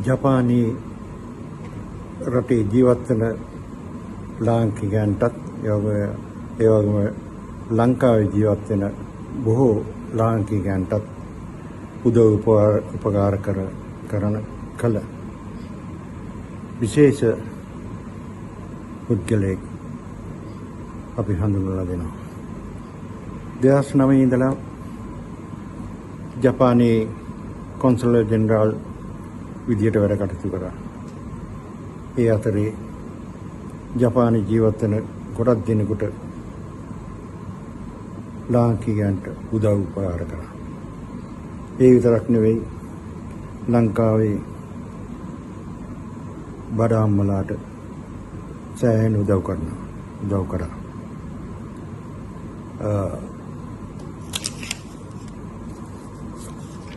ජපානයේ රටේ ජීවත් වෙන ලාංකිකයන්ටත් ඒ වගේම ලංකාවේ ජීවත් වෙන බොහෝ ලාංකිකයන්ටත් උදව් උපකාර කරන කල විශේෂ පුද්ගලයෙක් අපි හඳුන්වලා දෙනවා. 2009 ඉඳලා ජපානයේ කොන්සුල් ජෙනරාල් විදියට වැඩ කටයුතු කරා. ඒ අතරේ ජපානයේ ජීවත් වෙන ගොඩක් දෙනෙකුට ලාංකිකයන්ට උදව් උපකාර කරා. ඒ විතරක් නෙවෙයි ලංකාවේ බඩ අම්මලාට සෑහෙන උදව් කරා.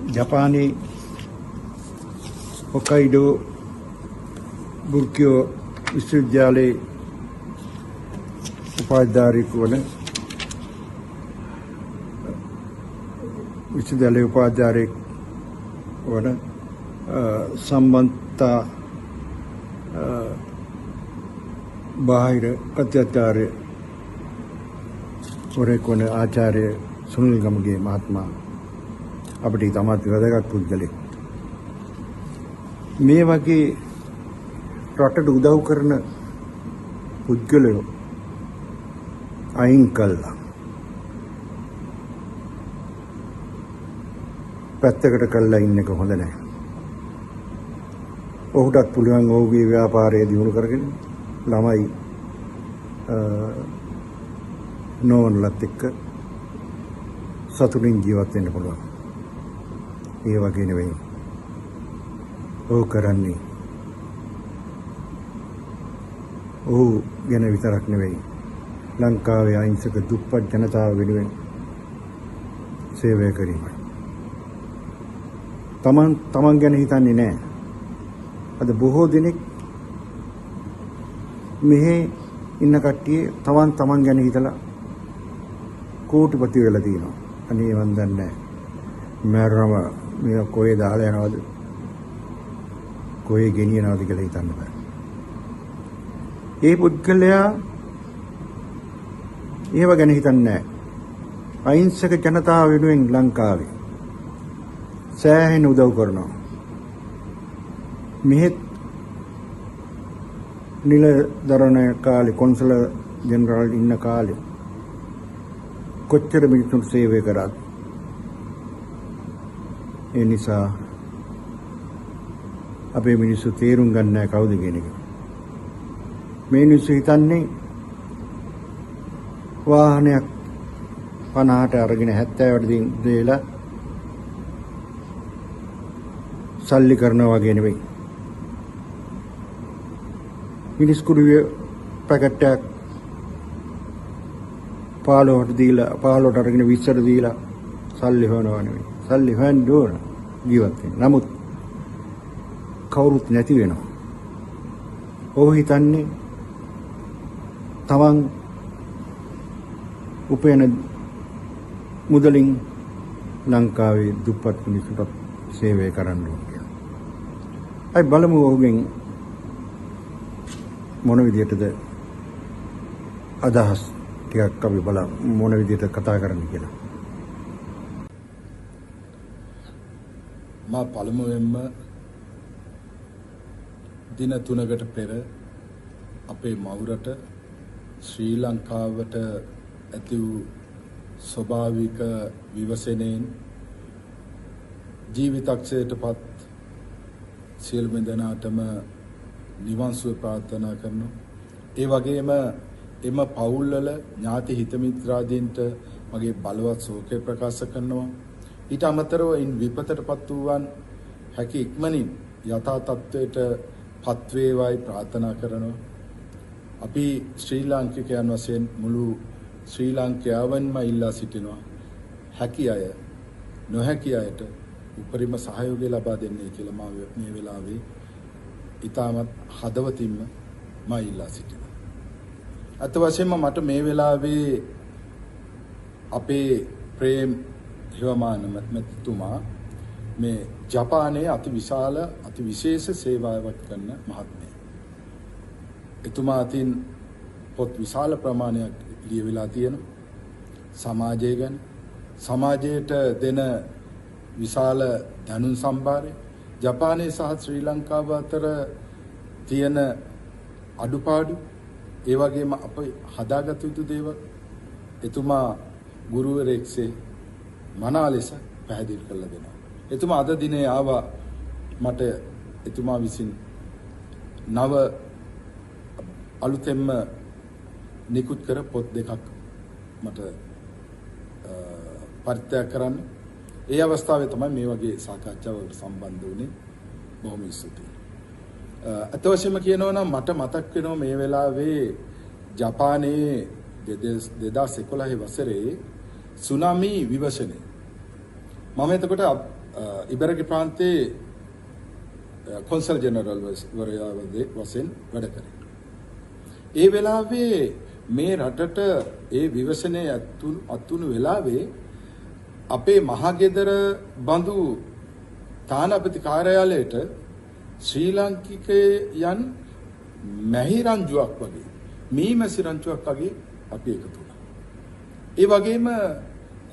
ජපානයේ හොකයිඩෝ බුර්කියෝ විශ්වවිද්‍යාලයේ උපාධිධාරියෙකු වන සම්බන්තා බාහිර කථාචාර්ය වරෙක් වන ආචාර්ය සුනිල් ගමගේ මහත්මයා අපිට ඉතාමත් වැදගත් පුද්ගලෙක්. මේ වගේ රටට උදව් කරන පුද්ගලයෝ අයින් කළා. පැත්තකට කළා ඉන්න එක හොඳ නැහැ. ඔහුටත් පුළුවන් ඔහුගේ ව්‍යාපාරය දියුණු කරගෙන ළමයි නෝන්ලත් එක්ක සතුටින් ජීවත් වෙන්න පුළුවන්. ඒ වගේ නෙවෙයි. ඔහු කරන්නේ ඔහු ගැන විතරක් නෙවෙයි ලංකාවේ අහිංසක දුප්පත් ජනතාව වෙනුවෙන් සේවය කිරීමයි. තමන් ගැන හිතන්නේ නැහැ. අද බොහෝ දෙනෙක් මෙහි ඉන්න කට්ටිය තමන් ගැන හිතලා කෝටිපති වෙලා තියෙනවා. අනේ මන් දන්නේ නැහැ. මරම මේ කොහේ දාලා යනවද? කොහේ ගෙනියනවද කියලා හිතන්න බෑ. ඒ පුද්ගලයා ඒව ගැන හිතන්නේ නැහැ. අහිංසක ජනතාව වෙනුවෙන් ලංකාවේ සෑහෙන උදව් කරනවා. මෙහෙත් නිලධරණ කාලේ කොන්සුල් ජෙනරාල් ඉන්න කාලේ කොච්චර මිනිසුන් සේවය කරාද? ඒ නිසා අපේ මිනිස්සු තේරුම් ගන්න නැහැ කවුද කියන එක. මේ මිනිස්සු හිතන්නේ වාහනයක් 50ට අරගෙන 70ට දීලා සල්ලි කරනවා වගේ නෙවෙයි. මිනිස් කුඩුවේ පැකට් එකක් 15ට දීලා 15ට අරගෙන 20ට දීලා සල්ලි හොයනවා නෙවෙයි. සල්ලි හොයන්න ඕන ජීවත් වෙන්න. නමුත් කවුරුත් නැති වෙනවා. ඔහු හිතන්නේ තමන් උපයන මුදලින් ලංකාවේ දුප්පත් මිනිසුන්ට සේවය කරන්න ඕන කියලා. අයි බලමු ඔහුගෙන් මොන විදියටද අදහස් ටිකක් අපි බලමු මොන විදියට කතා කරන්න කියලා. මා පළමුවෙන්ම දින 3කට පෙර අපේ මවුරට ශ්‍රී ලංකාවට ඇති වූ ස්වභාවික විවසනයෙන් ජීවිතක්ෂයටපත් සියලුම දෙනාටම නිවන් සුව ප්‍රාර්ථනා කරනවා. ඒ වගේම එම පවුල්වල ඥාති හිත මිත්‍රාදීන්ට මගේ බලවත් ශෝකය ප්‍රකාශ කරනවා. ඊට අමතරව ඉන් විපතටපත් වූවන් හැකි ඉක්මනින් යථා තත්ත්වයට පත් වේවායි ප්‍රාර්ථනා කරනවා. අපි ශ්‍රී ලාංකිකයන් වශයෙන් මුළු ශ්‍රී ලාංකිකයන්ම ඉල්ලා සිටිනවා. හැකි අය නොහැකි අයට උපරිම සහයෝගය ලබා දෙන්නේ කියලා මා මේ වෙලාවේ ඊටමත් හදවතින්ම මා ඉල්ලා සිටිනවා. අත වශයෙන්ම මට මේ වෙලාවේ අපේ ප්‍රේම් හිවමාන මැතිතුමා මේ ජපානයේ අති විශාල අති විශේෂ සේවාවක් කරන මහත්මයෙක්. එතුමා අතින් පොත් විශාල ප්‍රමාණයක් ලියවිලා තියෙනවා. සමාජය ගැන සමාජයට දෙන විශාල දැනුම් සම්භාරය ජපානයේ සහ ශ්‍රී ලංකාව අතර තියෙන අඩුපාඩු ඒ වගේම අප හදාගත යුතු දේවල් එතුමා ගුරුවරයෙක්සේ මනා ලෙස පැහැදිලි කරලා දෙනවා. එතුමා අද දිනේ ආවා මට එතුමා විසින් නව අලුතෙන්ම නිකුත් කර පොත් දෙකක් මට පරිත්‍යාග කරන්න. ඒ අවස්ථාවේ තමයි මේ වගේ සාකච්ඡාවකට සම්බන්ධ වුණේ. බොහොම ස්තුතියි. අත වශයෙන්ම කියනවා නම් මට මතක් වෙනවා මේ වෙලාවේ ජපානයේ 2011 වසරේ සුනාමි විවසනය. මම එතකොට ඉබරගි ප්‍රාන්තයේ කොන්සල් ජෙනරල් වශයෙන් වැඩ කරේ. ඒ වෙලාවේ මේ රටට ඒ විවසනය අත්තුණු වෙලාවේ අපේ මහගෙදර බඳු තානාපති කාර්යාලයට ශ්‍රී ලාංකිකයන් මැහි රංචුවක් වගේ මීමැසි රංචුවක් වගේ අපි එකතු වුණා. ඒ වගේම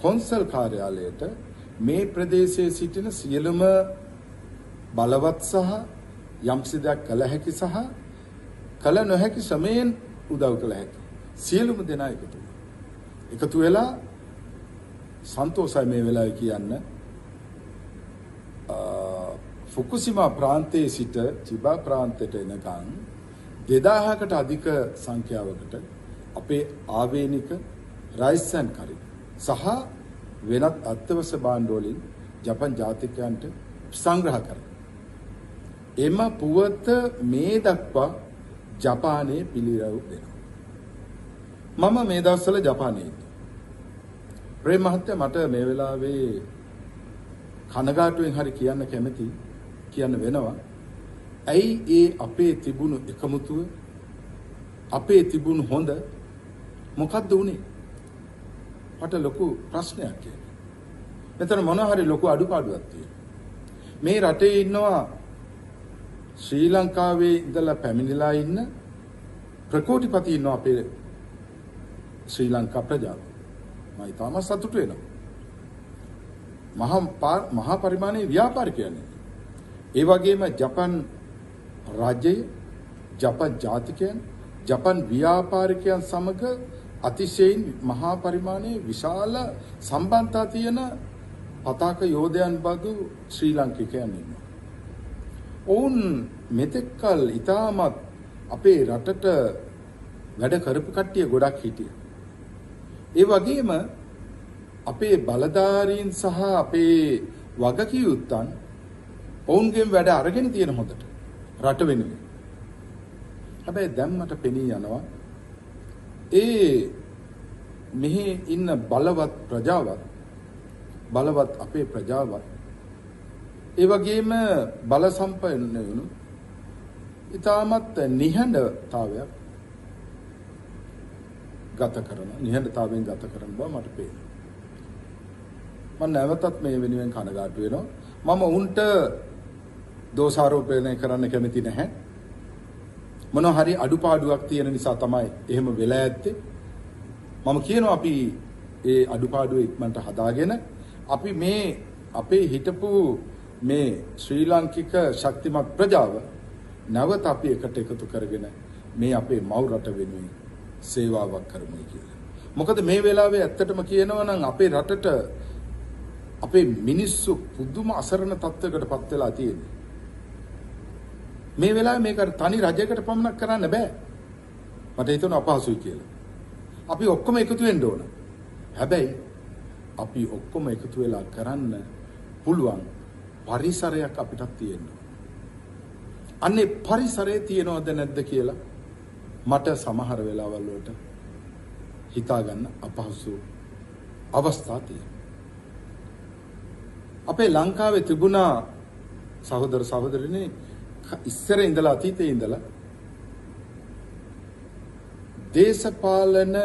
කොන්සල් කාර්යාලයට මේ ප්‍රදේශයේ සිටින සියලුම බලවත් සහ යම්කිසි දෙයක් කළ හැකි සහ කළ නොහැකි සමයෙන් උදව් කළ හැකි සියලුම දෙනා එකතු වුණා. එකතු වෙලා සන්තෝෂයි මේ වෙලාවේ කියන්න ෆුකුසිමා ප්‍රාන්තයේ සිට චිබා ප්‍රාන්තයට එනකන් 2000කට අධික සංඛ්‍යාවකට අපේ ආවේනික රයිස් ඇන් කරි සහ වෙනත් අත්‍යවශ්‍ය භාණ්ඩ වලින් ජපන් ජාතිකයන්ට සංග්‍රහ කරා. එම පුවත මේ දක්වා ජපානයේ පිළිරැව් දෙනවා. මම මේ දවස්වල ජපානයේ ඉන්නේ. ප්‍රේම මහත්තයා මට මේ වෙලාවේ කනගාටුවෙන් හරි කියන්න කැමති කියන්න වෙනවා. ඇයි ඒ අපේ තිබුණු එකමුතුව අපේ තිබුණු හොඳ මොකද්ද උනේ? මට ලොකු ප්‍රශ්නයක් කියනවා. මෙතන මොන හරි ලොකු අඩුපාඩුවක් තියෙනවා. මේ රටේ ඉන්නවා ශ්‍රී ලංකාවේ ඉඳලා පැමිණිලා ඉන්න ප්‍රකෝටිපති ඉන්නවා අපේ ශ්‍රී ලංකා ප්‍රජාව. මම තාම සතුටු වෙනවා. මහා පරිමාණයේ ව්‍යාපාරිකයන්. ඒ වගේම ජපන් රාජ්‍යය, ජපන් ජාතිකයන්, ජපන් ව්‍යාපාරිකයන් සමග අතිශයින් මහා පරිමාණයේ විශාල සම්බන්ධතා තියෙන පතාක යෝධයන් බඳු ශ්‍රී ලාංකිකයන් ඉන්නවා. ඔවුන් මෙතෙක්කල් ඉතාමත් අපේ රටට වැඩ කරපු කට්ටිය ගොඩක් හිටියා. ඒ වගේම අපේ බලධාරීන් සහ අපේ වගකියුත්තන් ඔවුන්ගෙන් වැඩ අරගෙන තියෙන හොඳට රට වෙනුවෙන්. හැබැයි දැන් මට පෙනී යනවා මෙහි ඉන්න බලවත් ප්‍රජාවත් බලවත් අපේ ප්‍රජාවත් ඒ වගේම බල සම්පන්න වුණු ඉතාමත් නිහඬතාවයක් නිහඬතාවයෙන් ගත කරන බව මට පේනවා. මම නැවතත් මේ වෙනුවෙන් කනගාටු වෙනවා. මම උන්ට දෝෂාරෝපණය කරන්න කැමති නැහැ. මොන හරි අඩුපාඩුවක් තියෙන නිසා තමයි එහෙම වෙලා ඇත්තේ. මම කියනවා අපි ඒ අඩුපාඩුව ඉක්මනට හදාගෙන අපි මේ අපේ හිටපු මේ ශ්‍රී ලාංකික ශක්තිමත් ප්‍රජාව නැවත අපි එකට එකතු කරගෙන මේ අපේ මව් රට වෙනුවෙන් සේවාවක් කරමු කියලා. මොකද මේ වෙලාවේ ඇත්තටම කියනවා නම් අපේ රටට අපේ මිනිස්සු පුදුම අසරණ තත්ත්වයකට පත් වෙලා තියෙනවා. මේ වෙලාවේ මේක තනි රජයකට පමණක් කරන්න බෑ. මට හිතෙනවා අපහසුයි කියලා. අපි ඔක්කොම එකතු වෙන්න ඕන. හැබැයි අපි ඔක්කොම එකතු වෙලා කරන්න පුළුවන් පරිසරයක් අපිට තියෙනවා. අන්නේ පරිසරය තියෙනවද නැද්ද කියලා මට සමහර වෙලාවල් වලට හිතා ගන්න අපහසු අවස්ථා තියෙනවා. අපේ ලංකාවේ තිබුණා සහෝදර සහෝදරිනේ ඉස්සර ඉඳලා අතීතයේ ඉඳලා දේශපාලන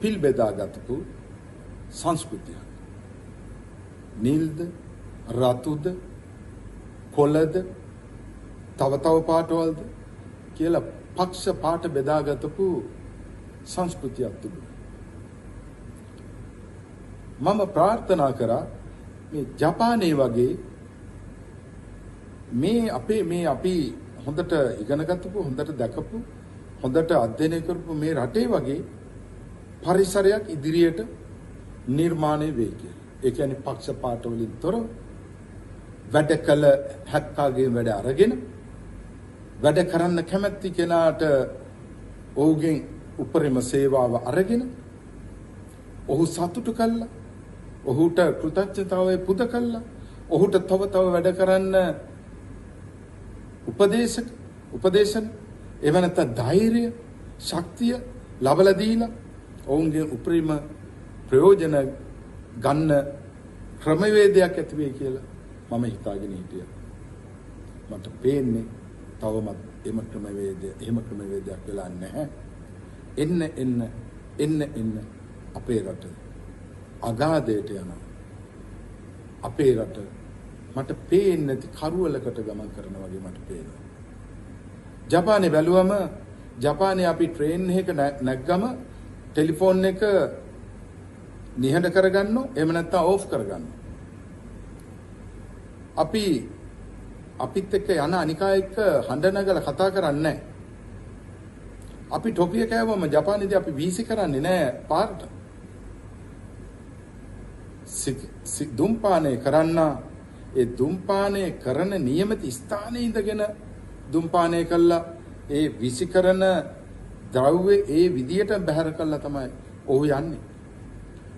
පිල් බෙදාගත්තු සංස්කෘතිය. නිල්ද රතුද කොළද තව තව පාටවලද කියලා පක්ෂ පාට බෙදාගතපු සංස්කෘතියක් තිබුණා. මම ප්‍රාර්ථනා කරා මේ ජපානයේ වගේ මේ අපි හොඳට ඉගෙන ගත්තපු හොඳට දැකපු හොඳට අධ්‍යයනය කරපු මේ රටේ වගේ පරිසරයක් ඉදිරියට නිර්මාණය වෙයි කියලා. ඒ කියන්නේ පක්ෂපාත වලින් තොරව වැඩ කළ හැක්කාගේ වැඩ අරගෙන වැඩ කරන්න කැමැති කෙනාට ඔහුගෙන් උපරිම සේවාව අරගෙන ඔහු සතුටු කළා ඔහුට කෘතඥතාවය පුද කළා ඔහුට තව වැඩ කරන්න උපදේශන එහෙම නැත්නම් ධෛර්යය ශක්තිය ලබලා දීලා ඔවුන්ගේ උපරිම ප්‍රයෝජන ගන්න ක්‍රමවේදයක් ඇති වෙයි කියලා මම හිතාගෙන හිටියා. මට පේන්නේ තවමත් එහෙම ක්‍රමවේදයක් වෙලා නැහැ. එන්න අපේ රට අගාධයට යනවා. අපේ රට මට පේන්නේ නැති කරුවලකට ගමන් කරනවා වගේ මට පේනවා. ජපානයේ බැලුවම ජපානයේ අපි ට්‍රේන් එකක නැග්ගම ටෙලිෆෝන් එක නිහඬ කරගන්නෝ එහෙම නැත්නම් ඕෆ් කරගන්නෝ. අපිත් එක්ක යන අනිකා එක්ක හඬ නගලා කතා කරන්නේ නැහැ. අපි ටොපිය කෑවම ජපානයේදී අපි වීසි කරන්නේ නැහැ පාරට. දුම්පානය කරන්න ඒ දුම්පානය කරන නියමිත ස්ථානයේ ඉඳගෙන දුම්පානය කළා ඒ විසි කරන ද්‍රව්‍ය ඒ විදියට බැහැර කළා තමයි ඔහු යන්නේ.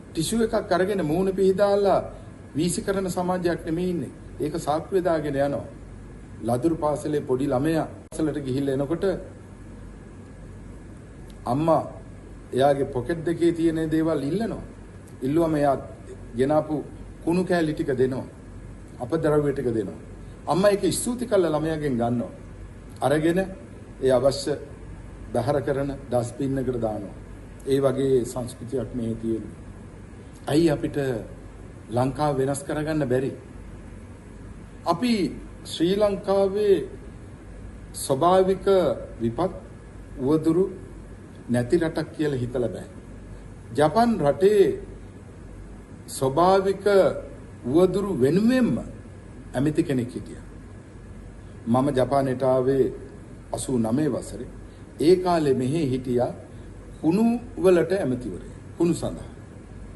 ටිෂු එකක් අරගෙන මූණ පිහදාලා වීසි කරන සමාජයක් නෙමෙයි ඉන්නේ. ඒක සාක්කුවේ දාගෙන යනවා. ලදරු පාසලේ පොඩි ළමයා පාසලට ගිහිල්ලා එනකොට අම්මා එයාගේ පොකට් දෙකේ තියෙන දේවල් ඉල්ලනවා. ඉල්ලුවම එයා ගෙනාපු කුණු කෑලි ටික දෙනවා. අපද්‍රව්‍ය ටික දෙනවා. අම්මා ඒක ස්තුති කළා ළමයාගෙන් ගන්නවා. අරගෙන ඒ අවශ්‍ය බහැර කරන ඩස්බින් එකට දානවා. ඒ වගේ සංස්කෘතියක් මේ තියෙනවා. අයි අපිට ලංකාව වෙනස් කරගන්න බැරි. අපි ශ්‍රී ලංකාවේ ස්වභාවික විපත් උවදුරු නැති රටක් කියලා හිතලා බෑ. ජපාන් රටේ ස්වභාවික උවදුරු වෙනුවෙන්ම ඇමති කෙනෙක් හිටියා. මම ජපානයට ආවේ 89 වසරේ. ඒ කාලේ මෙහි හිටියා කුණු වලට ඇමතිවරයෙක්. කුණු සඳහා.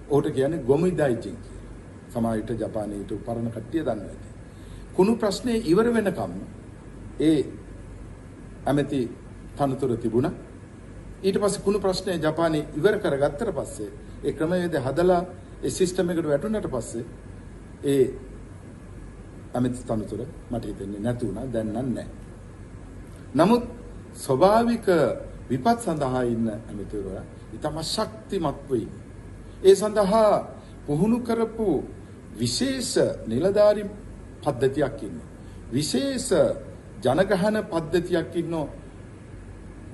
ඔහුට කියන්නේ ගොමිදායිචින් කියලා. සමාජයට ජපානයේ ඊට පරණ කට්ටිය දන්නවා ඇති. කුණු ප්‍රශ්නේ ඉවර වෙනකම් ඒ ඇමති තනතුර තිබුණා. ඊට පස්සේ කුණු ප්‍රශ්නේ ජපානයේ ඉවර කරගත්තට පස්සේ ඒ ක්‍රමවේද හදලා ඒ සිස්ටම් එකට වැටුණාට පස්සේ ඒ ඇමති තනතුර මට හිතෙන්නේ නැති වුණා. දැන් නැහැ. නමුත් ස්වභාවික විපත් සඳහා ඉන්න ඇමතිවරයා ඊටම ශක්තිමත් වෙයි. ඒ සඳහා පුහුණු කරපු විශේෂ නිලධාරි පද්ධතියක් ඉන්නවා. විශේෂ ජනගහන පද්ධතියක් ඉන්නවා.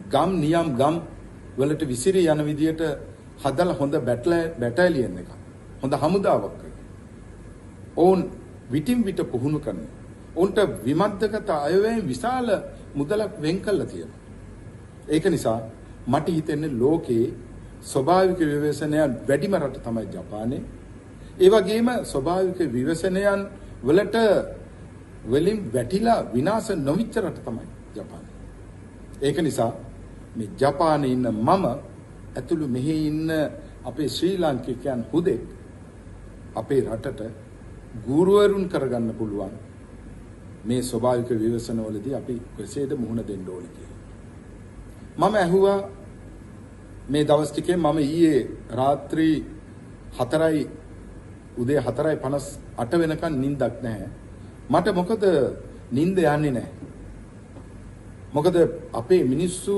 ගම් නියම් ගම් වලට විසිරී යන විදියට හදලා හොඳ බැටලියන් එකක්. හොඳ හමුදාවක්. ඕන් විටින් විට පුහුණු කරනවා. උන්ට විමර්ධකත අයවැය විශාල මුදලක් වෙන් කළා තියෙනවා. ඒක නිසා මට හිතෙන්නේ ලෝකේ ස්වභාවික විවේචනයන් වැඩිම රට තමයි ජපානය. ඒ වගේම ස්වභාවික විවේචනයන් වලින් වැටිලා විනාශ නොවිච්ච රට තමයි ජපානය. ඒක නිසා මේ ජපානයේ ඉන්න මම ඇතුළු මෙහි ඉන්න අපේ ශ්‍රී ලාංකිකයන් හුදෙක් අපේ රටට ගුරුවරුන් කරගන්න පුළුවන් මේ ස්වභාවික විවේචන වලදී අපි කෙසේද මුහුණ දෙන්න ඕනේ කියලා. මම ඇහුවා මේ දවස් ටිකේ මම ඊයේ රාත්‍රී 4යි උදේ 4:58 වෙනකන් නිින්දක් නැහැ. මට මොකද නිින්ද යන්නේ නැහැ. මොකද අපේ මිනිස්සු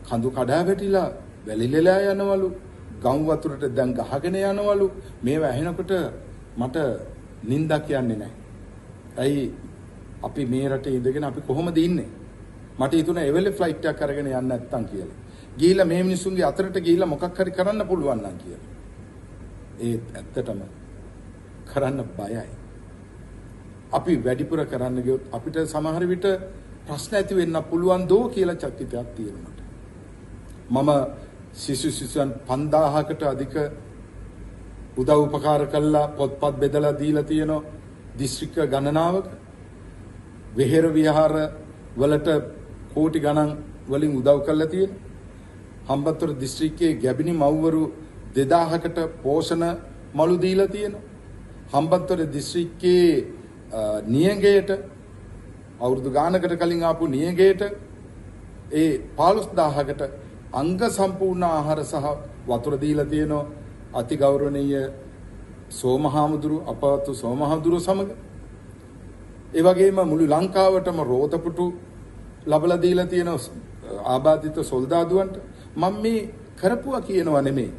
කඳු කඩා වැටිලා වැලිලලා යනවලු, ගම් වතුරට දැන් ගහගෙන යනවලු. මේවා ඇහෙනකොට මට නිින්දක් යන්නේ නැහැ. ඇයි අපි මේ රටේ ඉඳගෙන අපි කොහොමද ඉන්නේ? මට හිතුණා එවෙලේ ෆ්ලයිට් එකක් අරගෙන යන්න නැත්තම් කියලා. ගිහිල්ලා මේ මිනිස්සුන්ගේ අතරට ගිහිල්ලා මොකක් හරි කරන්න පුළුවන් නම් කියලා. ඒත් ඇත්තටම කරන්න බයයි. අපි වැඩිපුර කරන්න ගියොත් අපිට සමහර විට ප්‍රශ්න ඇති වෙන්න පුළුවන් දෝ කියලා චකිතයක් තියෙනවා. මම සිසුන් 5000කට අධික උදව් උපකාර කළා පොත්පත් බෙදලා දීලා තියෙනවා දිස්ත්‍රික්ක ගණනාවක. විහෙර විහාර වලට කෝටි ගණන් වලින් උදව් කරලා තියෙනවා. හම්බන්තොට දිස්ත්‍රික්කයේ ගැබිනි මව්වරු 2000කට පෝෂණ මළු දීලා තියෙනවා. හම්බන්තොට දිස්ත්‍රික්කයේ නියඟයට අවුරුදු ගානකට කලින් ආපු නියඟයට ඒ 15000කට අංග සම්පූර්ණ ආහාර සහ වතුර දීලා තියෙනවා. අති ගෞරවනීය සෝමහාමුදුරු අපවතු සෝමහාමුදුරු සමග ඒ වගේම මුළු ලංකාවටම රෝදපුටු ලබලා දීලා තියෙන ආබාධිත සොල්දාදුවන්ට මම මේ කරපුවා කියනවා නෙමෙයි.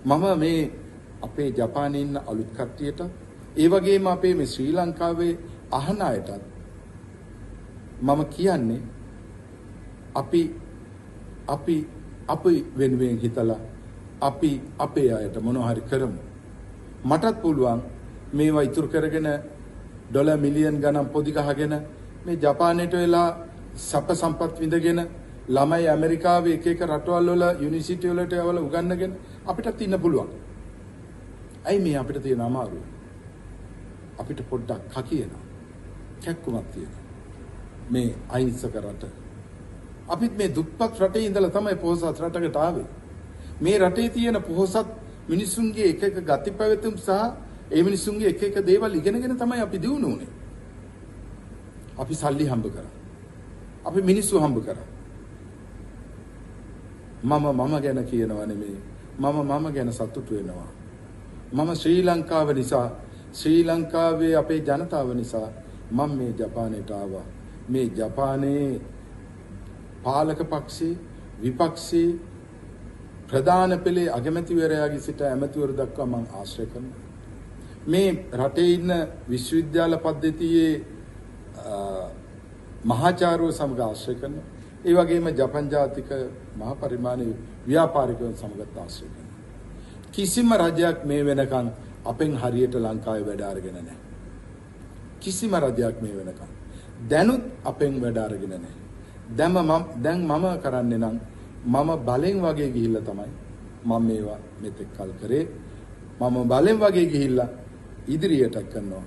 මම මේ අපේ ජපානයේ ඉන්න අලුත් කට්ටියට ඒ වගේම අපේ මේ ශ්‍රී ලංකාවේ අහන අයටත් මම කියන්නේ අපි වෙනුවෙන් හිතලා අපි අපේ අයට මොනවා හරි කරමු. මටත් පුළුවන් මේවා ඉතුරු කරගෙන ඩොලර් මිලියන් ගණන් පොඩි ගහගෙන මේ ජපානයට වෙලා සප සම්පත් විඳගෙන ළමයි ඇමරිකාවේ එක එක රටවල් වල යුනිවර්සිටි වලට යවලා උගන්වගෙන අපිටත් ඉන්න පුළුවන්. ඇයි මේ අපිට තියෙන අමාරුව? අපිට පොඩ්ඩක් කකියනවා. කැක්කුමක් තියෙනවා. මේ අහිංසක රට. අපිත් මේ දුප්පත් රටේ ඉඳලා තමයි පොහොසත් රටකට ආවේ. මේ රටේ තියෙන පොහොසත් මිනිසුන්ගේ එක එක ගති පැවතුම් සහ ඒ මිනිසුන්ගේ එක එක දේවල් ඉගෙනගෙන තමයි අපි දියුණු වුනේ. අපි සල්ලි හම්බ කරා. අපි මිනිස්සු හම්බ කරා. මම ගැන කියනවා නෙමෙයි. මම ගැන සතුටු වෙනවා. මම ශ්‍රී ලංකාව නිසා ශ්‍රී ලංකාවේ අපේ ජනතාව නිසා මම මේ ජපානයට ආවා. මේ ජපානයේ පාලක පක්ෂේ විපක්ෂේ ප්‍රධාන පෙළේ අගමැතිවරයාගේ සිට ඇමතිවරු දක්වා මම ආශ්‍රය කරනවා. මේ රටේ ඉන්න විශ්වවිද්‍යාල පද්ධතියේ මහාචාර්යව සමග ආශ්‍රය කරනවා. ඒ වගේම ජපන් ජාතික මහ පරිමාණයේ ව්‍යාපාරිකයන් සමගත් ආශ්‍රය කරනවා. කිසිම රජයක් මේ වෙනකන් අපෙන් හරියට ලංකාවේ වැඩ අරගෙන නැහැ. කිසිම රජයක් මේ වෙනකන් දැනුත් අපෙන් වැඩ අරගෙන නැහැ. දැන් මම කරන්නේ නම් මම බලෙන් වගේ ගිහිල්ලා තමයි මම මේවා මෙතෙක් කල් කරේ. මම බලෙන් වගේ ගිහිල්ලා ඉදිරියට කරනවා.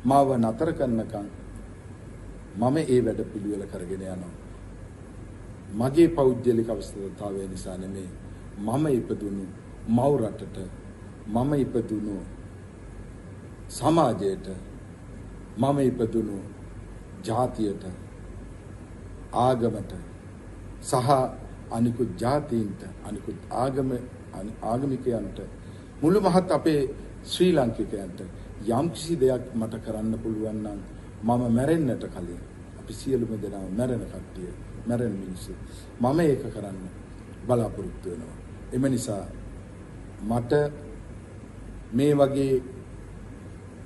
මාව නතර කරනකම් මම ඒ වැඩ පිළිවෙල කරගෙන යනවා. මගේ පෞද්ගලික අවශ්‍යතාවය නිසා නෙමෙයි. මම ඉපදුණු මව් රටට, මම ඉපදුණු සමාජයට, මම ඉපදුණු ජාතියට, ආගමට සහ අනිකුත් ජාතීන්ට, අනිකුත් ආගමිකයන්ට, මුළු මහත් අපේ ශ්‍රී ලාංකිකයන්ට යම් කිසි දෙයක් මට කරන්න පුළුවන් නම් මම මැරෙන්නට කලින් අපි සියලුම දෙනා මැරෙන කට්ටිය, මැරෙන මිනිස්සු, මම ඒක කරන්න බලාපොරොත්තු වෙනවා. එම නිසා මට මේ වගේ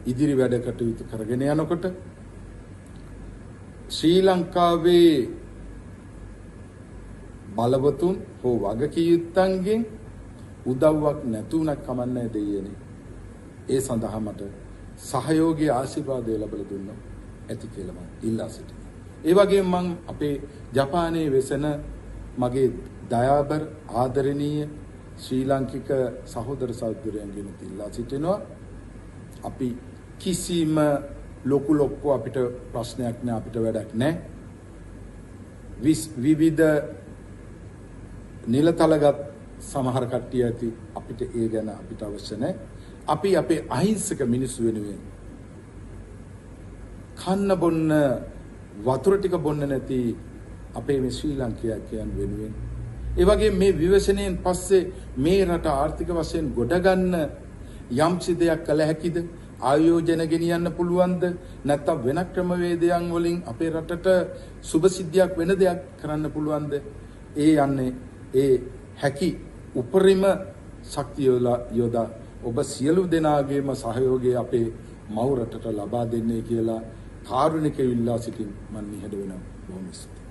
ඉදිරි වැඩ කටයුතු කරගෙන යනකොට ශ්‍රී ලංකාවේ බලවතුන් හෝ වගකීම්යන්ගෙන් උදව්වක් නැතුණක් කමන්නේ දෙයියනේ. ඒ සඳහා මට සහයෝගී ආශිර්වාදය ලැබලා දුන්නා ඇති කියලා මම ඉල්ලා සිටිනවා. ඒ වගේම මම අපේ ජපානයේ වෙසෙන මගේ දයාබර ආදරණීය ශ්‍රී ලාංකික සහෝදර සහෝදරයන්ගෙන් ඉල්ලා සිටිනවා. අපි කිසිම ලොකු අපිට ප්‍රශ්නයක් නෑ, අපිට වැඩක් නෑ. විවිධ නිලතලගත් සමහර කට්ටිය ඇති, අපිට ඒ ගැන අපිට අවශ්‍ය නෑ. අපි අපේ අහිංසක මිනිස්සු වෙනුවෙන් කන්න බොන්න වතුර ටික බොන්න නැති අපේ මේ ශ්‍රී ලාංකිකයන් වෙනුවෙන්, ඒ වගේ මේ විවසනයෙන් පස්සේ මේ රට ආර්ථික වශයෙන් ගොඩ ගන්න යම්සි දෙයක් කළ හැකිද? ආයෝජන ගෙනියන්න පුළුවන්ද? නැත්නම් වෙන ක්‍රමවේදයන් වලින් අපේ රටට සුබ සිද්ධියක් වෙන දෙයක් කරන්න පුළුවන්ද? ඒ යන්නේ ඒ හැකි උපරිම ශක්තිය යොදා ඔබ සියලු දෙනාගේම සහයෝගය අපේ මව් රටට ලබා දෙන්නේ කියලා කාරුණිකව ඉල්ලා සිටින් මම නිහඬ වෙනවා. බොහොම ස්තුතියි.